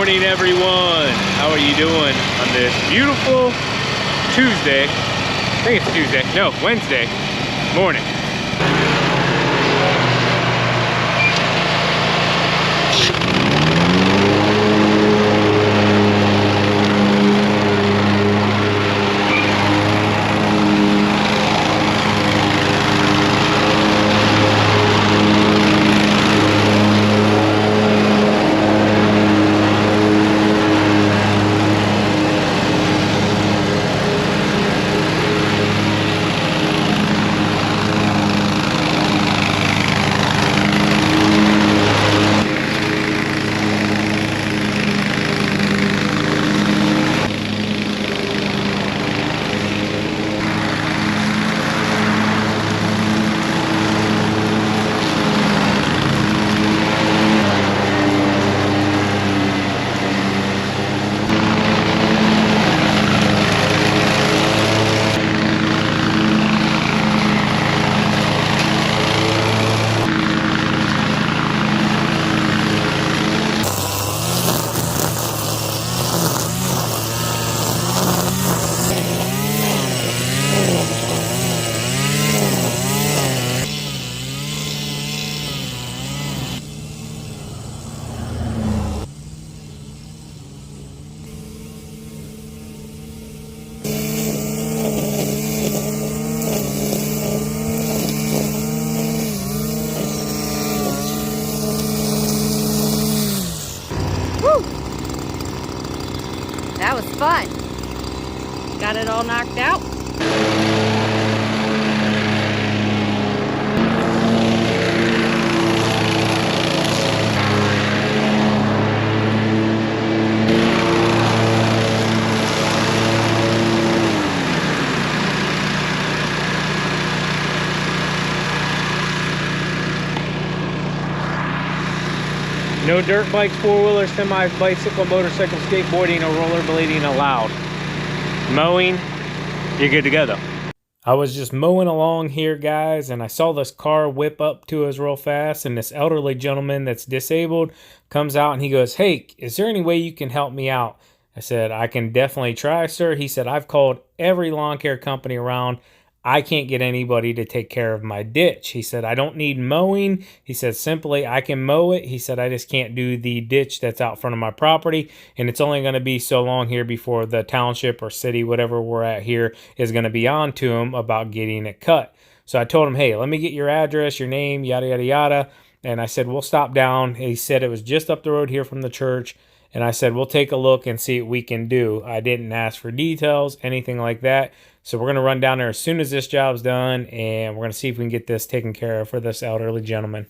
morning, everyone. How are you doing on this beautiful Tuesday? I think it's Tuesday. No, Wednesday morning. That was fun. Got it all knocked out. No dirt bikes, four-wheelers, semis, bicycle, motorcycle, skateboarding, or rollerblading allowed. Mowing, you're good to go though. I was just mowing along here, guys, and I saw this car whip up to us real fast, and this elderly gentleman that's disabled comes out and he goes, "Hey, is there any way you can help me out?" I said, "I can definitely try, sir." He said, "I've called every lawn care company around. I can't get anybody to take care of my ditch." He said, "I don't need mowing." He said, "Simply, I can mow it." He said, "I just can't do the ditch that's out front of my property. And it's only going to be so long here before the township or city, whatever we're at here, is going to be on to him about getting it cut." So I told him, "Hey, let me get your address, your name, yada, yada, yada." And I said, "We'll stop down." He said it was just up the road here from the church. And I said, "We'll take a look and see what we can do." I didn't ask for details, anything like that. So we're going to run down there as soon as this job's done, and we're going to see if we can get this taken care of for this elderly gentleman.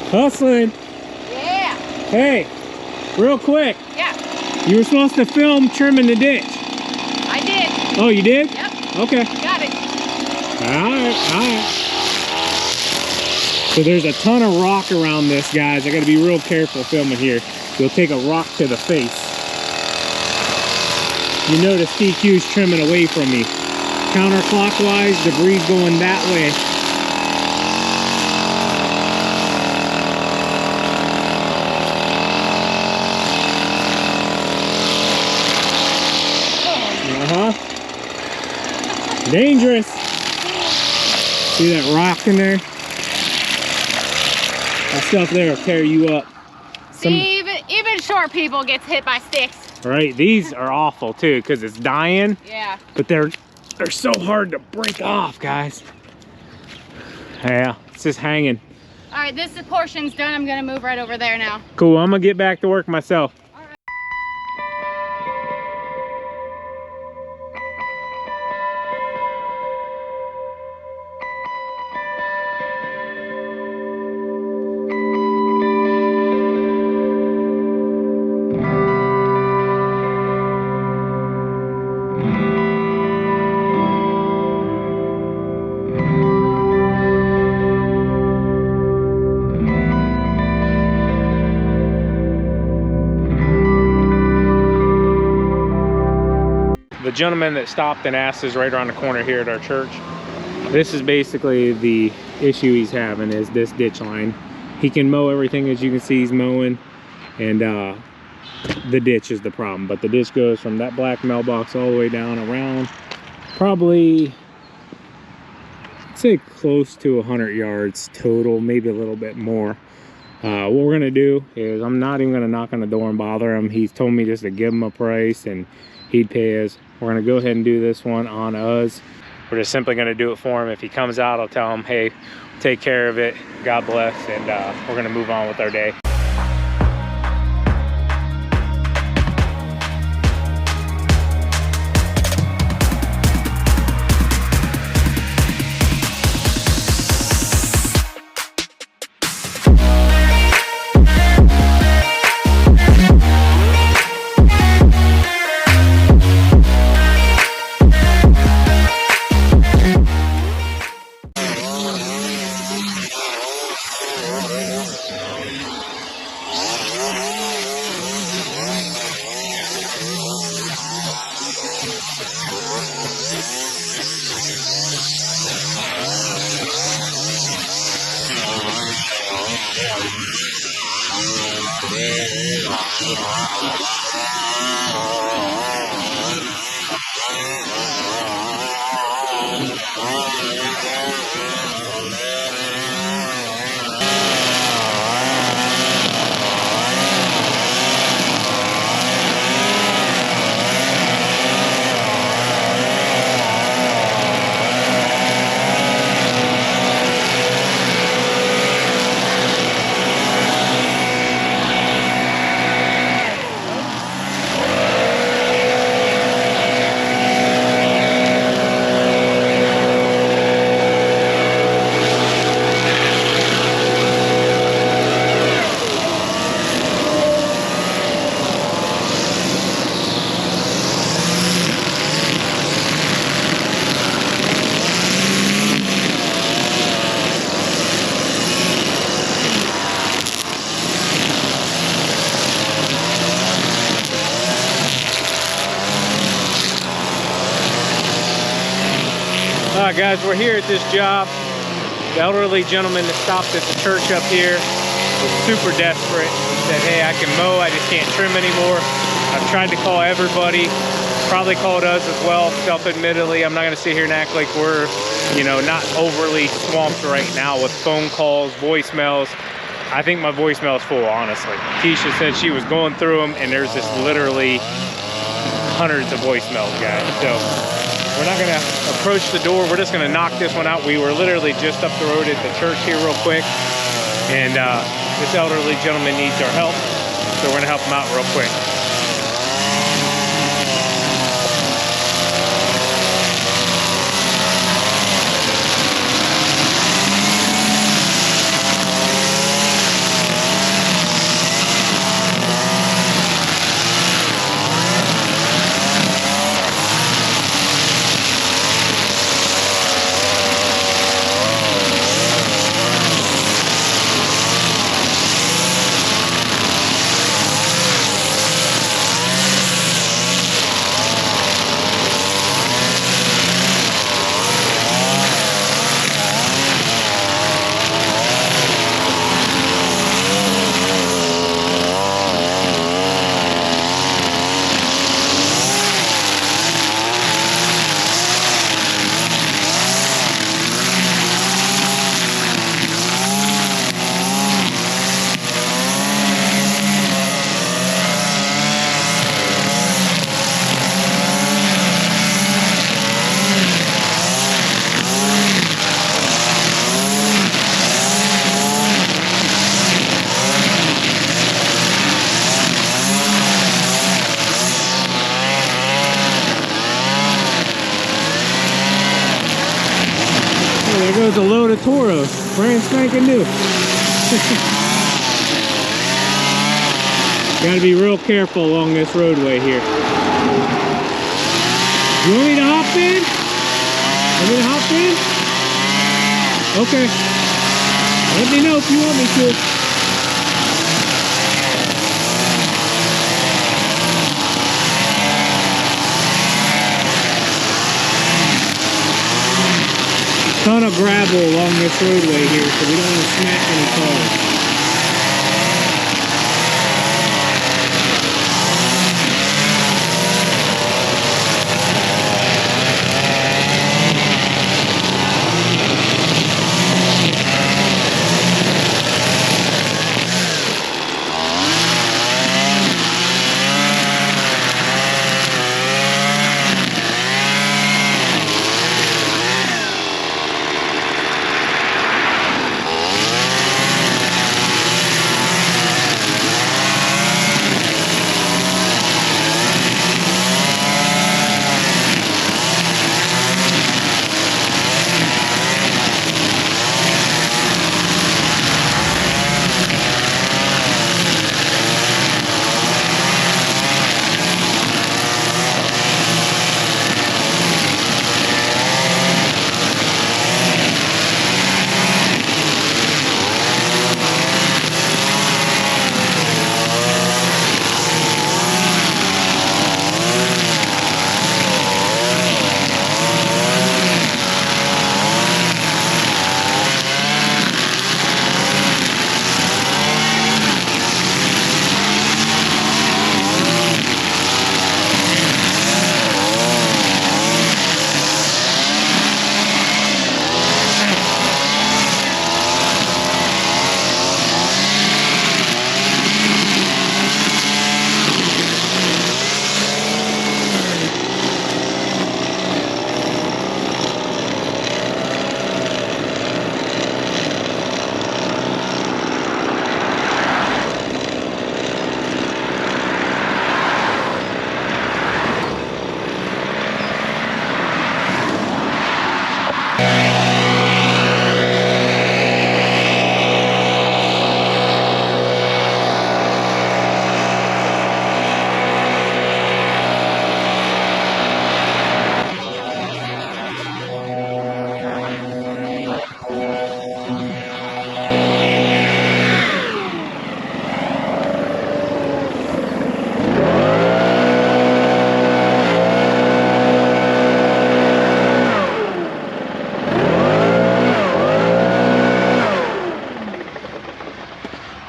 Hustling. Yeah. Hey, real quick. Yeah. You were supposed to film trimming the ditch. I did. Oh, you did? Yep. Okay. Got it. All right. So there's a ton of rock around this, guys. I got to be real careful filming here. You'll take a rock to the face. You notice DQ's trimming away from me. Counterclockwise, debris going that way. Dangerous. See that rock in there? That stuff there will tear you up. See, even short people gets hit by sticks. Right, these are awful too because it's dying. Yeah. But they're so hard to break off, guys. Yeah, it's just hanging. All right, this portion's done. I'm gonna move right over there now. Cool, I'm gonna get back to work myself. The gentleman that stopped and asked is right around the corner here at our church. This is basically the issue he's having, is this ditch line. He can mow everything, as you can see he's mowing, and the ditch is the problem. But the ditch goes from that black mailbox all the way down around probably, I'd say close to 100 yards total, maybe a little bit more. What we're gonna do is, I'm not even gonna knock on the door and bother him. He's told me just to give him a price and he'd pay us. We're gonna go ahead and do this one on us. We're just simply gonna do it for him. If he comes out, I'll tell him, hey, take care of it, God bless, and we're gonna move on with our day. Alright guys, we're here at this job. The elderly gentleman that stopped at the church up here was super desperate. He said, hey, I can mow, I just can't trim anymore. I've tried to call everybody, probably called us as well, self-admittedly. I'm not gonna sit here and act like we're, you know, not overly swamped right now with phone calls, voicemails. I think my voicemail is full, honestly. Keisha said she was going through them, and there's just literally hundreds of voicemails, guys. So we're not gonna approach the door. We're just gonna knock this one out. We were literally just up the road at the church here real quick, and this elderly gentleman needs our help, so we're gonna help him out real quick. was a load of Toros, brand spanking new. Gotta be real careful along this roadway here. You want me to hop in? Want me to hop in? Okay. Let me know if you want me to. Ton of gravel along this roadway here, so we don't want to smack any cars.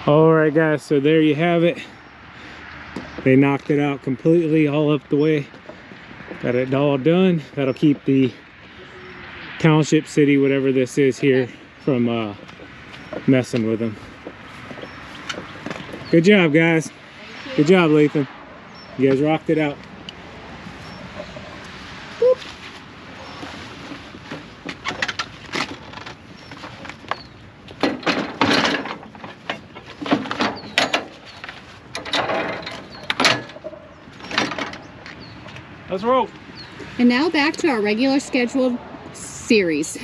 Alright guys, so there you have it. They knocked it out completely all up the way. Got it all done. That'll keep the township, city, whatever this is here from messing with them. Good job guys. Good job Lathan. You guys rocked it out. Boop. Let's roll. And now back to our regular scheduled series.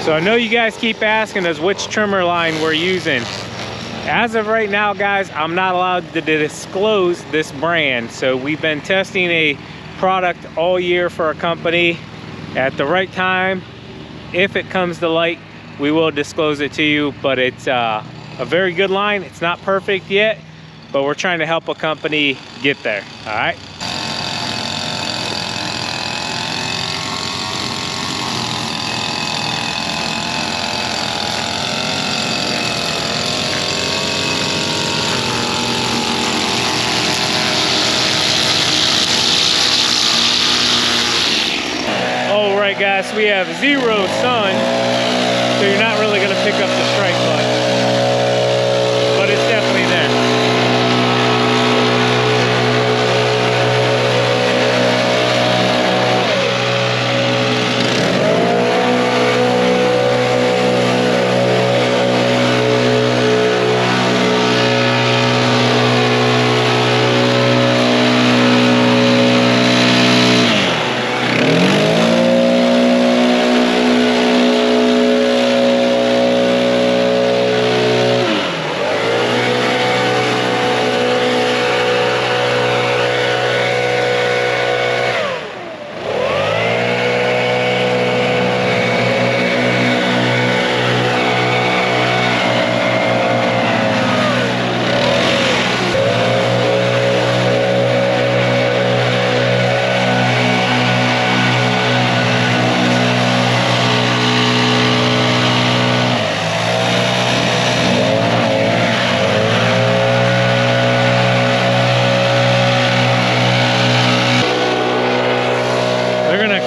So I know you guys keep asking us which trimmer line we're using. As of right now, guys, I'm not allowed to disclose this brand. So we've been testing a product all year for a company. At the right time, if it comes to light, we will disclose it to you, but it's a very good line. It's not perfect yet, but we're trying to help a company get there, all right? All right, guys, we have 0 sun, so you're not really gonna pick up the strike much, but it's definitely there.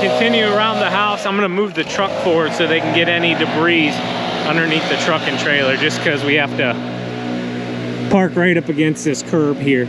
Continue around the house. I'm gonna move the truck forward so they can get any debris underneath the truck and trailer, just because we have to park right up against this curb here.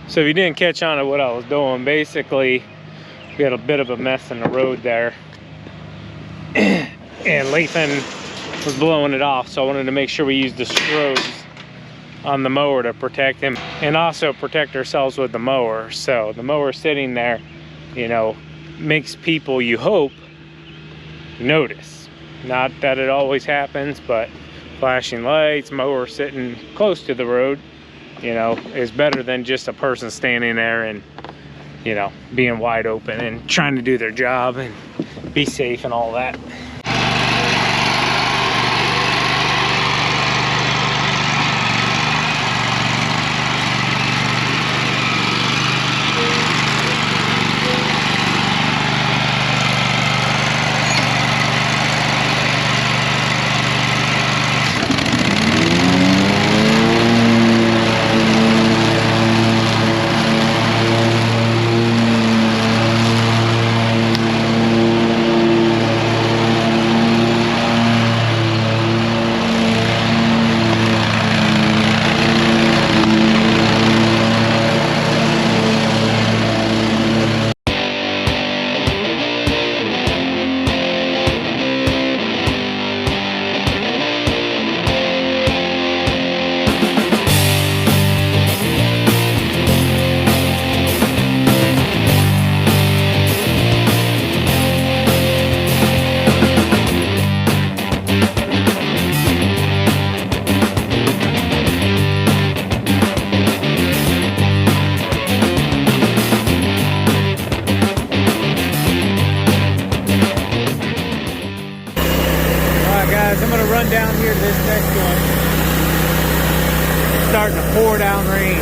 So if you didn't catch on to what I was doing, basically we had a bit of a mess in the road there. And Lathan was blowing it off, so I wanted to make sure we used the strobes on the mower to protect him and also protect ourselves with the mower. So the mower sitting there, you know, makes people, you hope, notice. Not that it always happens, but flashing lights, mower sitting close to the road, you know, is better than just a person standing there and, you know, being wide open and trying to do their job and be safe and all that. I'm gonna run down here to this next one. It's starting to pour down rain.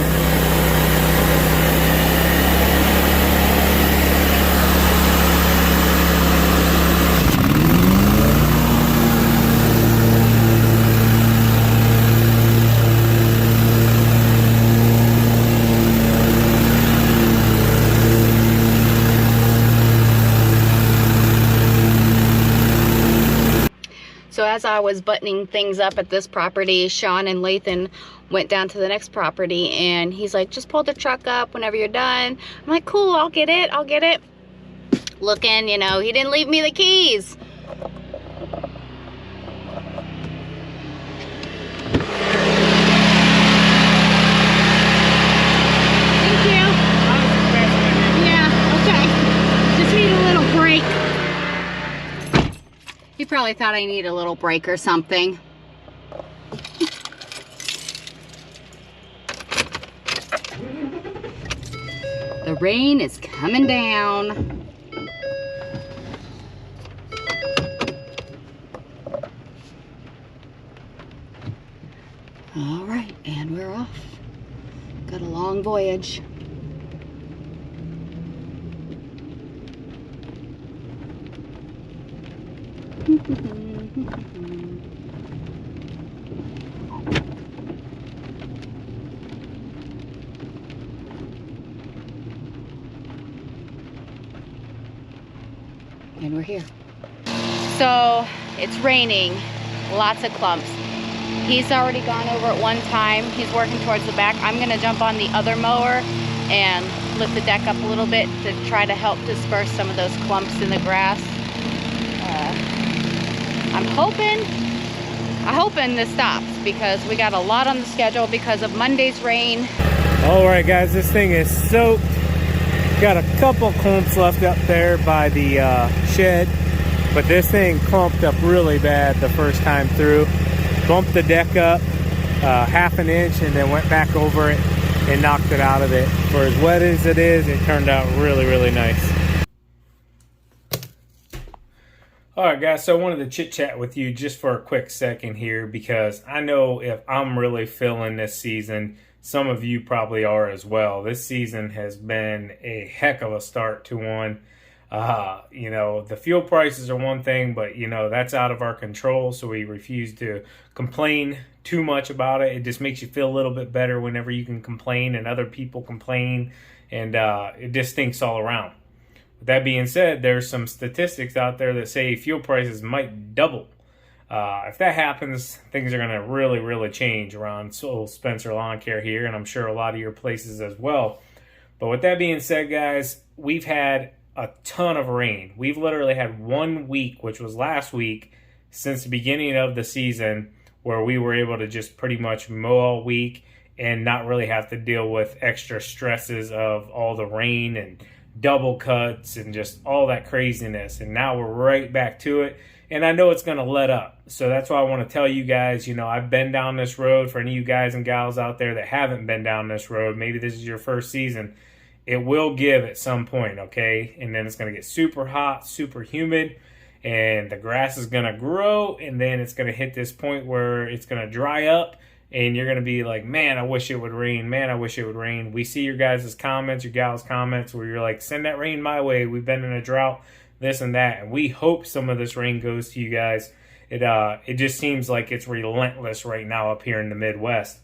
So as I was buttoning things up at this property, Sean and Lathan went down to the next property, and he's like, just pull the truck up whenever you're done. I'm like, cool, I'll get it, I'll get it. Looking, you know, he didn't leave me the keys. Thank you. Yeah, okay. Just need a little break. You probably thought I need a little break or something. The rain is coming down. All right, and we're off. Got a long voyage. And we're here. So it's raining, lots of clumps. He's already gone over it one time. He's working towards the back. I'm gonna jump on the other mower and lift the deck up a little bit to try to help disperse some of those clumps in the grass. I'm hoping this stops because we got a lot on the schedule because of Monday's rain. All right, guys, this thing is soaked. Got a couple clumps left up there by the shed, but this thing clumped up really bad the first time through. Bumped the deck up half an inch and then went back over it and knocked it out of it. For as wet as it is, it turned out really, really nice. All right, guys, so I wanted to chit chat with you just for a quick second here because I know if I'm really feeling this season, some of you probably are as well. This season has been a heck of a start to one. You know, the fuel prices are one thing, but, you know, that's out of our control, so we refuse to complain too much about it. It just makes you feel a little bit better whenever you can complain and other people complain, and it just stinks all around. With that being said, there's some statistics out there that say fuel prices might double. If that happens, things are going to really, really change around Spencer Lawn Care here, and I'm sure a lot of your places as well. But with that being said, guys, we've had a ton of rain. We've literally had 1 week, which was last week, since the beginning of the season, where we were able to just pretty much mow all week and not really have to deal with extra stresses of all the rain and double cuts and just all that craziness. And now we're right back to it. And I know it's going to let up. So that's why I want to tell you guys, I've been down this road. For any of you guys and gals out there that haven't been down this road, maybe this is your first season, it will give at some point, okay? And then it's going to get super hot, super humid, and the grass is going to grow, and then it's going to hit this point where it's going to dry up, and you're going to be like, man, I wish it would rain. Man, I wish it would rain. We see your guys' comments, your gals' comments, where you're like, send that rain my way. We've been in a drought, this and that. And we hope some of this rain goes to you guys. It just seems like it's relentless right now up here in the Midwest.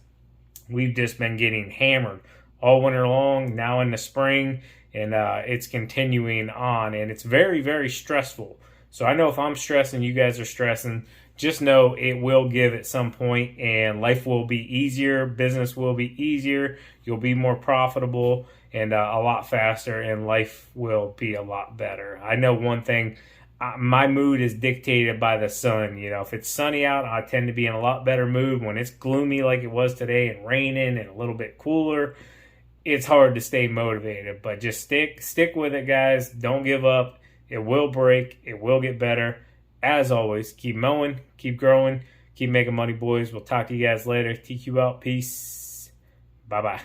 We've just been getting hammered all winter long, now in the spring, and it's continuing on. And it's very, very stressful. So I know if I'm stressing, you guys are stressing. Just know it will give at some point, and life will be easier, business will be easier, you'll be more profitable and a lot faster, and life will be a lot better. I know one thing, my mood is dictated by the sun. If it's sunny out, I tend to be in a lot better mood. When it's gloomy like it was today and raining and a little bit cooler, it's hard to stay motivated. But just stick with it, guys. Don't give up. It will break. It will get better. As always, keep mowing, keep growing, keep making money, boys. We'll talk to you guys later. TQ out. Peace. Bye-bye.